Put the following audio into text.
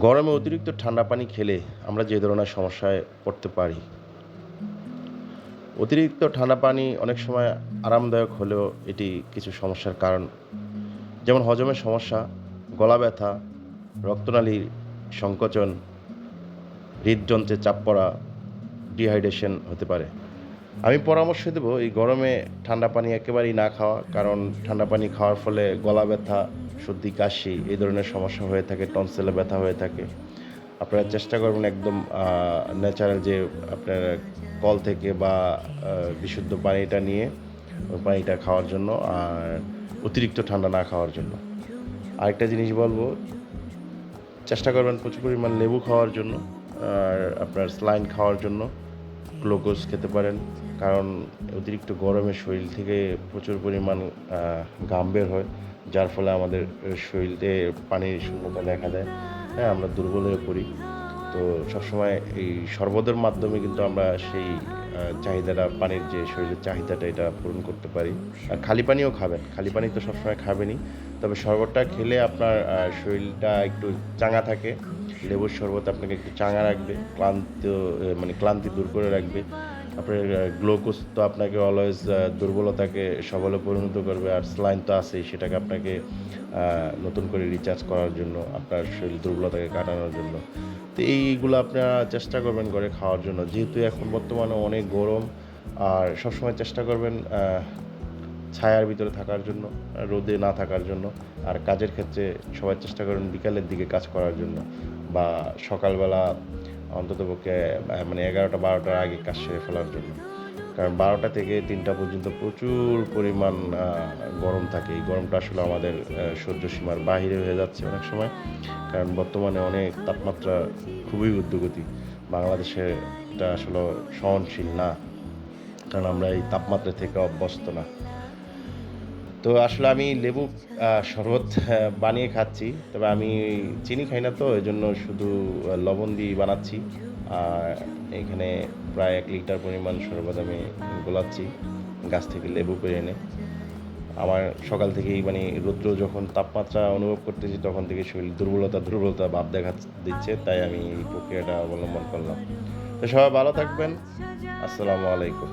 গরমে অতিরিক্ত ঠান্ডা পানি খেলে আমরা যে ধরনের সমস্যায় পড়তে পারি। অতিরিক্ত ঠান্ডা পানি অনেক সময় আরামদায়ক হলেও এটি কিছু সমস্যার কারণ, যেমন হজমের সমস্যা, গলা ব্যথা, রক্তনালীর সংকোচন, হৃদযন্ত্রে চাপ পড়া, ডিহাইড্রেশন হতে পারে। আমি পরামর্শ দেব এই গরমে ঠান্ডা পানি একেবারেই না খাওয়া। কারণ ঠান্ডা পানি খাওয়ার ফলে গলা ব্যথা, সর্দি, কাশি এই ধরনের সমস্যা হয়ে থাকে, টনসিলে ব্যথা হয়ে থাকে। আপনারা চেষ্টা করবেন একদম ন্যাচারাল যে আপনার কল থেকে বা বিশুদ্ধ পানিটা নিয়ে ওই পানিটা খাওয়ার জন্য, আর অতিরিক্ত ঠান্ডা না খাওয়ার জন্য। আরেকটা জিনিস বলব, চেষ্টা করবেন প্রচুর পরিমাণ লেবু খাওয়ার জন্য, আর আপনার স্যালাইন খাওয়ার জন্য। গ্লুকোজ খেতে পারেন, কারণ অতিরিক্ত গরমে শরীর থেকে প্রচুর পরিমাণ ঘাম বের হয়, যার ফলে আমাদের শরীরে পানির শূন্যতা দেখা দেয়। হ্যাঁ, আমরা দুর্বল হয়ে পড়ি। তো সবসময় এই শরবতের মাধ্যমে কিন্তু আমরা সেই চাহিদাটা, পানির যে শরীরের চাহিদাটা, এটা পূরণ করতে পারি। আর খালি পানিও খাবেন, খালি পানি তো সবসময় খাবেনই, তবে শরবতটা খেলে আপনার শরীরটা একটু চাঙ্গা থাকে। লেবুর শরবত আপনাকে একটু চাঙ্গা রাখবে, মানে ক্লান্তি দূর করে রাখবে। আপনার গ্লুকোজ তো আপনাকে অলওয়েজ দুর্বলতাকে সবলে পরিণত করবে, আর স্যালাইন তো আছেই, সেটাকে আপনাকে নতুন করে রিচার্জ করার জন্য, আপনার শরীর দুর্বলতাকে কাটানোর জন্য। তো এইগুলো আপনারা চেষ্টা করবেন করে খাওয়ার জন্য, যেহেতু এখন বর্তমানে অনেক গরম। আর সবসময় চেষ্টা করবেন ছায়ার ভিতরে থাকার জন্য, রোদে না থাকার জন্য। আর কাজের ক্ষেত্রে সবাই চেষ্টা করেন বিকালের দিকে কাজ করার জন্য, বা সকালবেলা অন্ততপক্ষে মানে 11টা-12টার আগে কাজ সেরে ফেলার জন্য। কারণ 12টা থেকে 3টা পর্যন্ত প্রচুর পরিমাণ গরম থাকে। এই গরমটা আসলে আমাদের সহ্য সীমার বাহিরে হয়ে যাচ্ছে অনেক সময়। কারণ বর্তমানে অনেক তাপমাত্রা খুবই ঊর্ধ্বগতি। বাংলাদেশে এটা আসলে সহনশীল না, কারণ আমরা এই তাপমাত্রা থেকে অভ্যস্ত না। তো আসলে আমি লেবু শরবত বানিয়ে খাচ্ছি। তবে আমি চিনি খাই না, তো এজন্য শুধু লবণ দিয়ে বানাচ্ছি। আর এখানে প্রায় 1 লিটার পরিমাণ শরবত আমি গোলাচ্ছি গাছ থেকে লেবু পেড়ে এনে। আমার সকাল থেকেই মানে রৌদ্র যখন তাপমাত্রা অনুভব করতেছি, তখন থেকে শরীর দুর্বলতা ভাব দেখা দিচ্ছে। তাই আমি এই প্রক্রিয়াটা অবলম্বন করলাম। তো সবাই ভালো থাকবেন। আসসালামু আলাইকুম।